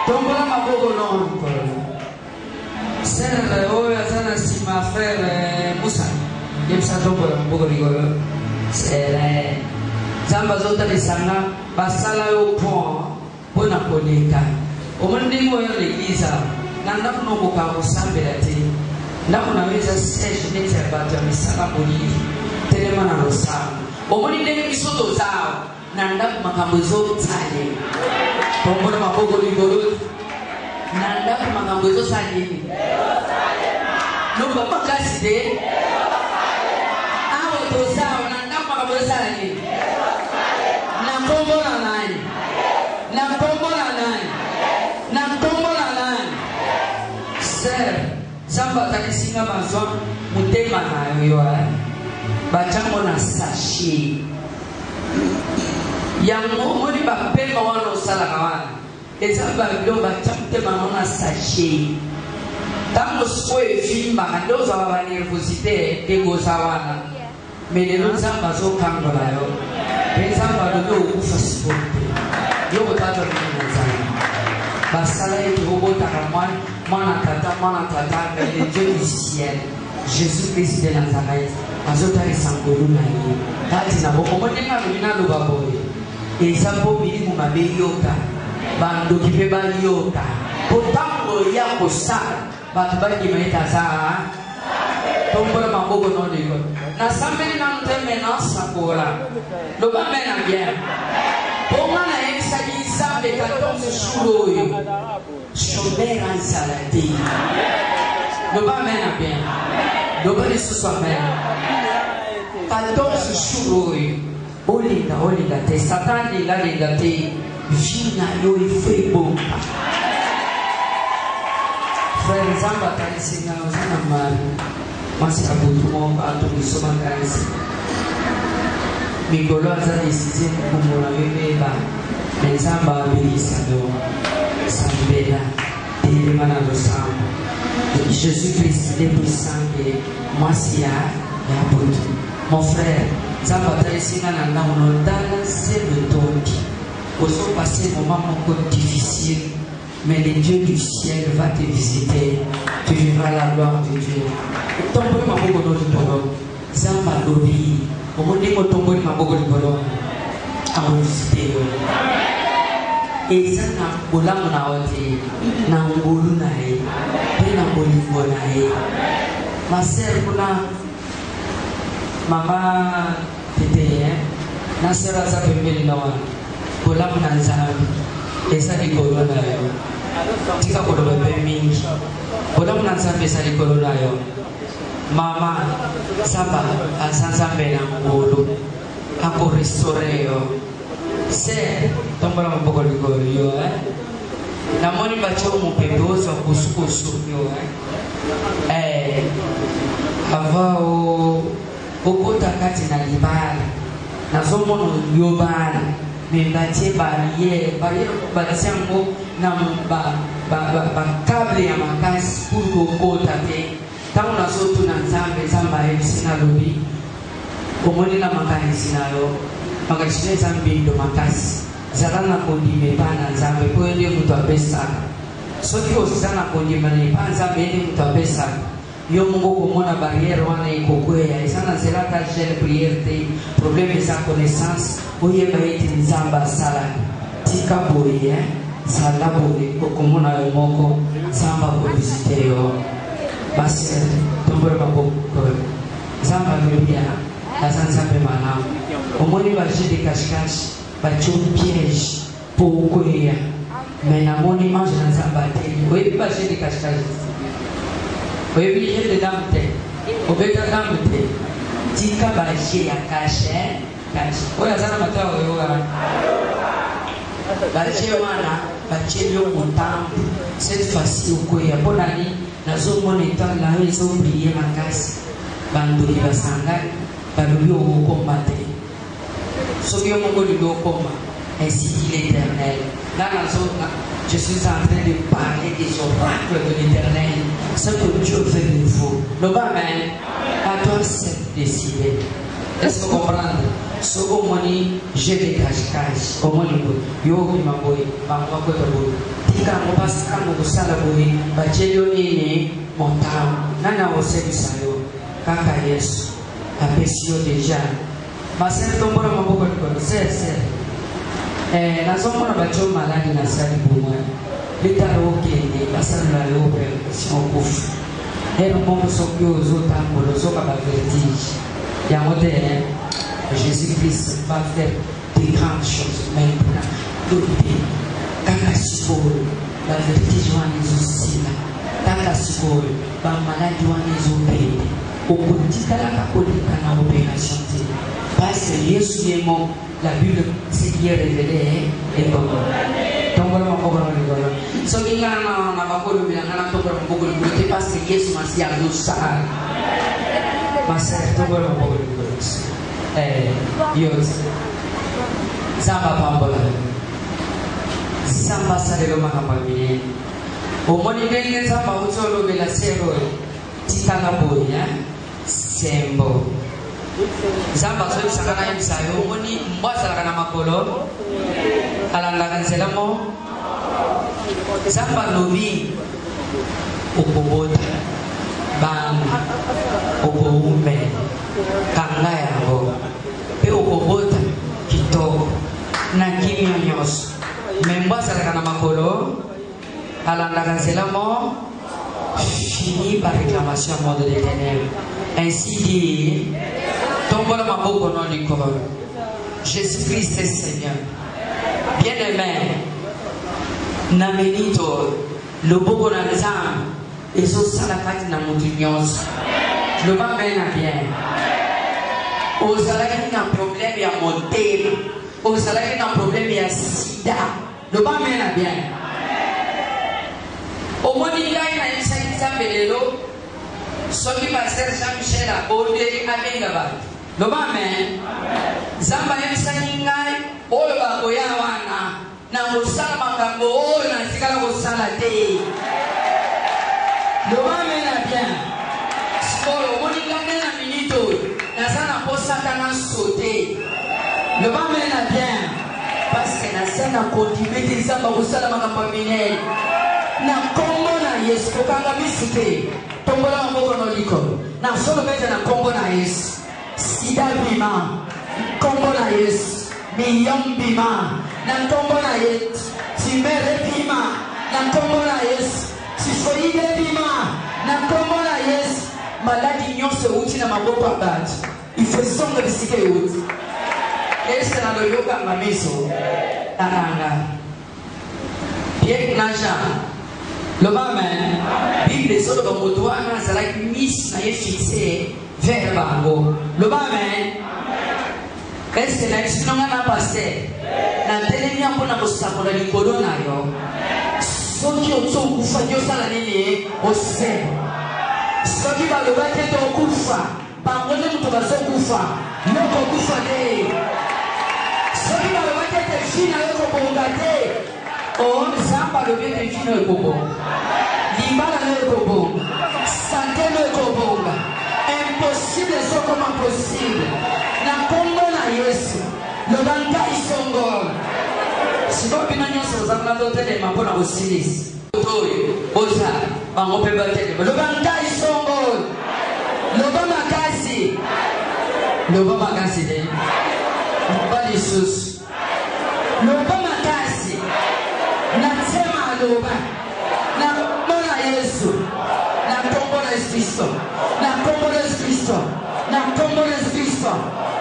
tombola maboko nonkolo sere oyo aza na nsima frere musa yebisa tombola maboko likolo sere nzambe azotalisanga basala yo pont mpona koleka omoni ndenge oyo l'église na ndako nokoka kosambela te ndako na yo eza siège neti ya bato ya misala molili telema na losambo omoni ndenge biso tozawa na ndako makambo ezosalela tombola maboko likolo na ndako makambo ezosaleli noba makasi te awa tozawa na ndako makambo ezosaleli na kombo na nani na kombo na nani na kombo na nani ser nzambe atalisinga bazwa motema na yo batyango na sachet yango omoni bapema wana osalaka wana eza babilo batya motema nango na sachet ntango sikoyo efimbaka nde ozala banervosité ndenge oza wana me lelo nzambe azokangola yo mpe nzambe alobi okufa siko te yo kotata bino na nzambe basala ete obotaka mwana tata mais le Dieu du ciel Jésus Christ de Nazareth azotalisa ngolu na ye kati na bokomo ndenge alobi naloba boye eza mpo milimo mabe yoka bandoki mpe bayoka po ntango ya kosala bato bakima ete aza tombola maboko noleko nasambeli nanu te mena sakola loba mena bien po nga nayebisaki nzambe 14 jours oyo shomer azala te Le bas amen à bien. Le bas de sous amen. 14 jours. Olinga te. Satan linga te. Vina yo ifei bon. Frère Zamba Karisina Ozana Mari. Masi Abutumo Anthony Soma Karisi. Mikolo aza décidé kumona beba. Menzamba abelisa do. Sambela. Télémana do Samba. Jésus-Christ est puissant et moi si ya Abutu. Mon frère, Zamba Karisina Nanda Monodana c'est le tondi. Au son passé moment difficile. Mais le Dieu du ciel va te visiter. Tu vivras la gloire de Dieu. Tombo ma bogo do polo. Zamba lobi. Omondi mo tombo ma bogo do polo. Amo visiter. Et ça na bolamu na ote. Na ngolu na e. Pe na bolingo na e. Ma sœur kuna mama tete na sœur aza pembeni na wana. Bolamu na nzambe. Esa di corona yo. Tika koloba be mingi. Bola mna nzambe sa di corona yo. Mama samba asanzambe na ngolo. Ako restore yo. Se tombola maboko likolo yo na moni bacho mo pedozo kusukusu yo avao okota kati na libala. Na zomono yo bana. Mais bâtir barrière bâtir mot na câble ya makasi pour kokota te tango na soto na nzambe nzamba ebisi na lobi omoni na makanisi na yo makanisi nzambe ndo makasi zala na kondima epa na nzambe po ende moto apesaka soki oza na kondima na epa nzambe ende moto apesaka yo mongo komona barrière wana ekokweya eza na nzela ta gene prière te problème eza connaissance oyeba ete nzambe asalaki tika boye zala boye okomona yo moko nzambe akovisite yo basi tombola maboko nzambe alobia aza nzambe malamu omoni baje de cache-cache batio piège po okweya mais namoni mange na nzambe ateli oyebi baje de cache-cache oyebi je de dame te obeta dame te tika baje ya cache oya sana matao yoga bache wana bache yo montambo cette fois-ci okoya bonani nazo monitor la réseau oublier makasi bandoli basanga balobi okoma te soki yo mongo lido okoma ainsi dit l'Éternel. Là je suis en train de parler des oracles de l'Éternel, ce que Dieu fait de vous. Le amen. À toi c'est décidé. Est-ce que vous comprenez? Ce que moni j'ai des cache-cache comme on yo qui m'a boy ba ko ko boy tika mo pasaka mo sala boy ba jelio ni montam nana o service yo kaka Yesu apesio déjà ma sœur tombora maboko ko c'est na somo na bacho maladi na sali pour moi litaro kende basala yo si on couf et le monde sokyo zota ko lo soka ba vertige ya modèle. Jésus-Christ va faire des grandes choses maintenant. Doté, Kakasipol, la vertige les aussi là. Kakasipol, la maladie les obéis. Au quotidien, la politique en opération. Parce que Jésus est mort, la Bible s'est bien révélée et bon. Donc voilà mon problème. Ce qui est en avacolo, mais en attendant beaucoup de beauté, parce que Jésus m'a dit à nous ça. Ma sœur, donc voilà mon problème. Yos Zamba Pambola Zamba Salero Mahamamine Omoni Denge Zamba Uzolo Bela Sero Titana Boya Sembo Zamba Soy Sakana Imsayo Omoni Mbasa Lakana Makolo Alanda Kanselamo Zamba Lobi Okobota Bang Okoume Kangaya ho pe okobota kitoko na kimia nyos membasa kana makolo alanda kanselamo fini par réclamation à mode de ténèbres ainsi dit tombola maboko non du corps Jésus-Christ est Seigneur bien-aimé na menito loboko na nzambe Et ça, la fête n'a pas le va bien. Aux salariés qui ont un problème, il y a un modèle. Aux salariés qui ont un problème, il y a sida. Le va bien. Au moins, il y a une salle ce qui pasteur Jean-Michel a ordonné à Bengabat. Le va bien. Zamba Saningai, Olba Goyawana, Namosala Makambo, Nasikala Gosala Day. Le va bien. Solo, Monika Minito, Nazana Posatana sauté. Le va bien. Parce que Nazana continué des Zamba Gosala Makamamine. Na kombo na Yesu kokanga bisute tombola moko no liko na solo bete na kombo na Yesu sida bima kombo na Yesu million bima na kombo na Yesu timere bima na kombo na Yesu tifoide bima na kombo na Yesu maladi nyonso uti na maboko abati ifesonga bisike uti Yesu na loyoka mamiso taranga Pierre Naja le maman, Bible les autres comme toi, c'est la mise à fixée vers le bango. Le maman, est-ce que la mission n'a pas passé? La télévision pour la poste pour la corona, ceux qui ont tout fait, Dieu ça l'a lié au sein. Ceux qui va le battre au koufa, par contre, nous va se koufa, nous au koufa de. Ceux qui va le battre des filles avec au bongate. Oh, Zamba le bien des filles au bobo. Libala le bobo. Santé le bobo. Impossible c'est comment possible. Na kombo na Yesu. Le banka isongo. Si vous avez une chose, vous avez l'hôtel et ma bonne aussi. Oza, on peut battre. Le banka isongo. Le bama kasi. Le bama kasi. Le bama Jesus. Le bama kasi. Na tema aloba na mona Yesu na kombo la Kristo na kombo la Kristo na kombo la Kristo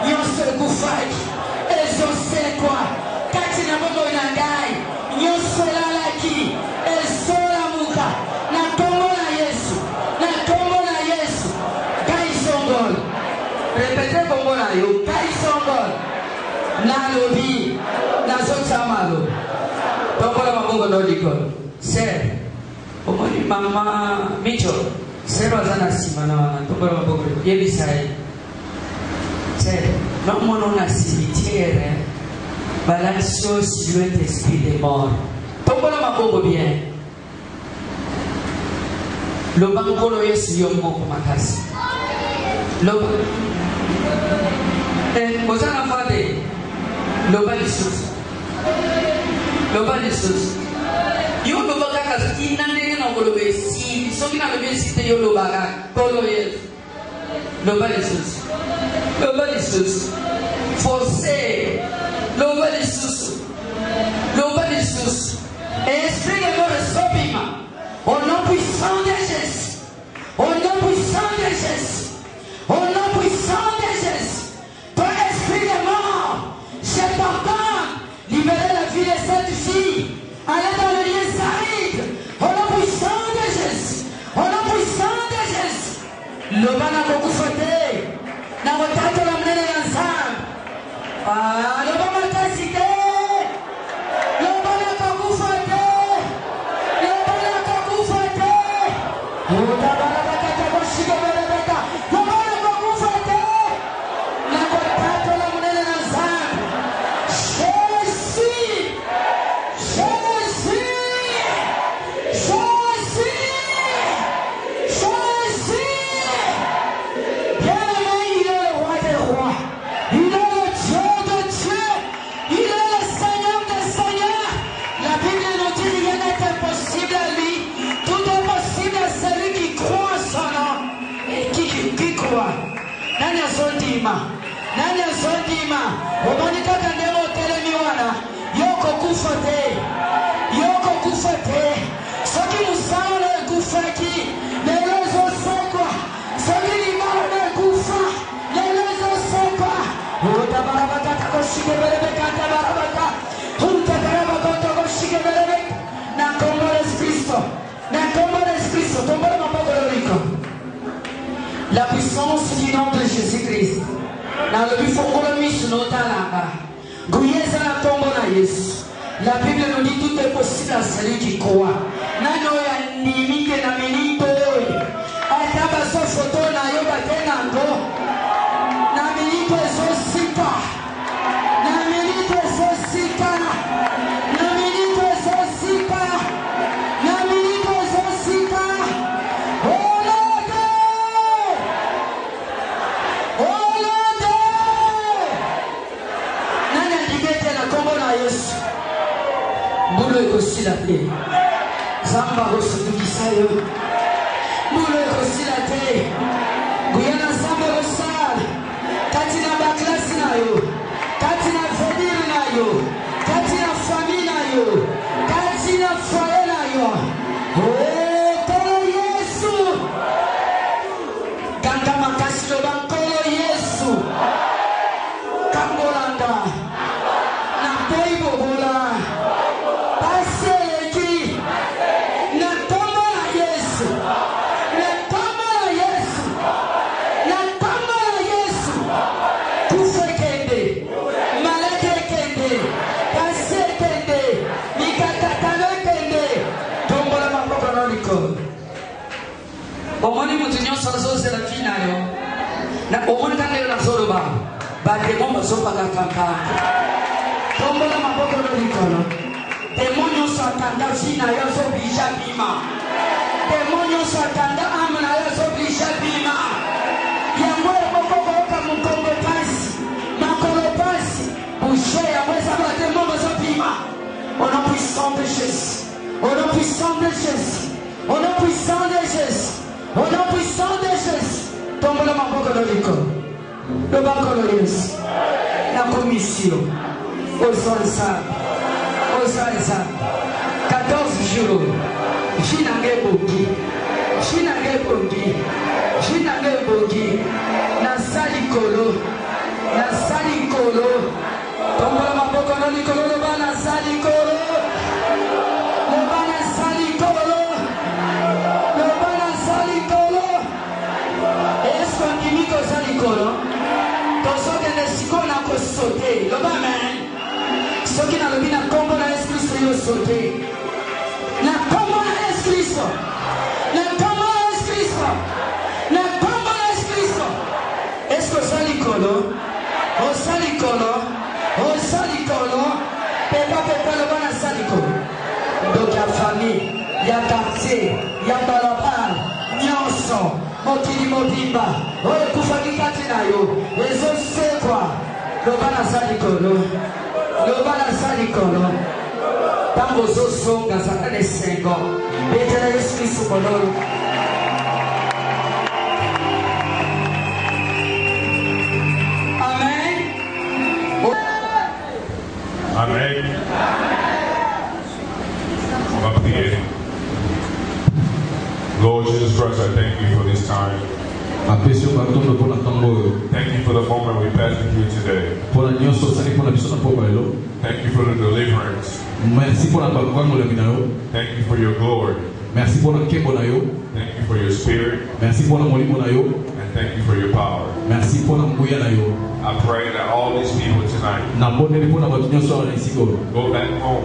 nyonso kufaki ezo sekwa kati na bongo na ngai nyonso lalaki ezo la muka na kombo la Yesu kai songol répétez kombo na yo kai songol na lobi na zotamalo Tombola mamungo no liko. Ser. Omoni mama Micho. Ser wazana simana. Tombola mamungo. Yebi sai. Ser. Non mono na cimetière. Balance silhouette esprit des morts. Tombola mamungo bien. Le banco lo Yesu yomo kumakasi. Loba. Ozana fade. Loba Jesus. Loba Jesus. Yo loba kaka inande na ngolobe si so kina lobe si te yo loba ka polo yes. Loba Jesus. Loba Jesus. Forcé. Loba Jesus. Loba Jesus. Esprit de mort sobima. Au nom puissant de Jésus. Au nom puissant de Jésus. Au nom puissant de Jésus. Ton esprit de mort, je t'entends libérer la vie de cette fille. Allez dans le lieu Saïd. Au nom puissant de Jésus. Au nom puissant de Jésus. Le bana beaucoup fêté. N'a pas de la mener ensemble. Ah, le bana t'a cité. Le bana beaucoup fêté. Le bana beaucoup fêté. Le bana beaucoup fêté. Le bana beaucoup fêté. N'a pas de la mener ensemble. Jésus. Nani asondima omonika kandemo telemiwana yoko kufate soki musala kufaki lelezo sekwa soki limana kufa lelezo sekwa utabarabaka takoshikebelebeka tabarabaka utabarabaka takoshikebelebeka na kombo la Kristo tombole La puissance du nom de Jésus-Christ. Dans le bifongolo misnotalanga. Gouyeza la tombe na Yesu. La Bible nous dit tout est possible à celui qui croit. Nano ya nimike na milito yoy. Ataba so photo na yo bakenando. Na milito ezosika. Na milito ezosika. Na milito ezosika. Na milito ezosika. Boulot est aussi la paix. Zamba Rosotukisayo. Boulot est aussi la paix. Guyana Zamba Rosal. Katina Baklasi Nayo. Katina Fedir Nayo. Katina Famille Nayo. Katina Foyer Nayo. Oh, Kolo Yesu. Ganga Makasi Loban Kolo Yesu. Kangolanga. Napoi Bobola. Omoni mutunyo sozo se la finayo na omoni kande na solo ba demon so pakakaka tombo na maboko no likono demonyo so kanda finayo so bisha bima demonyo so kanda amana yo so bisha bima yangwe boko ka mukongo pasi makolo pasi boucher ya mweza ba demon so bima au nom puissant de Jésus, au nom puissant de Jésus, au nom puissant de Jésus. Au nom puissant de Jésus, tombe le maboko de l'école, le baccalauréat, la commission, aux ensembles, 14 jours, Jinange Bogi, Nasali Kolo, tombe le maboko de l'école, le Nasali Kolo, sauter, le amen. Ceux qui n'ont pas combo na Christ yo sauter. Na combo na Christ. Na combo na Christ. Na combo na Christ. Est-ce que ça licolo? O salicolo. O salicolo. Pepa le bon salicolo. Donc la famille, il y a quartier, il y a balabal, nyonso, mokili mobimba. O ekufaki kati na yo. Ezo sekwa. Lobana salikolo tango zosonga zakane sengo betela Yesu Kristo kololo. Amen. Amen. On va prier. Lord Jesus Christ, I thank you for this time. Thank you for the moment we passed with you today. Thank you for the deliverance. Thank you for your glory. Thank you for your spirit. And thank you for your power. I pray that all these people tonight go back home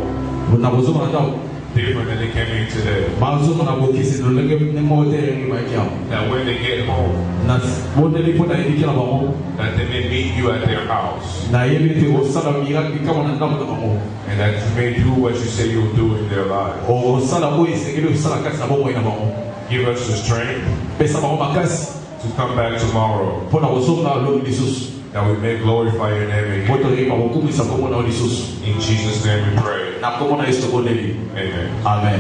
different than they came in today. That when they get home, that they may meet you at their house. And that you may do what you say you'll do in their lives. Give us the strength to come back tomorrow, that we may glorify your name again. In Jesus' name we pray. Amen. Amen.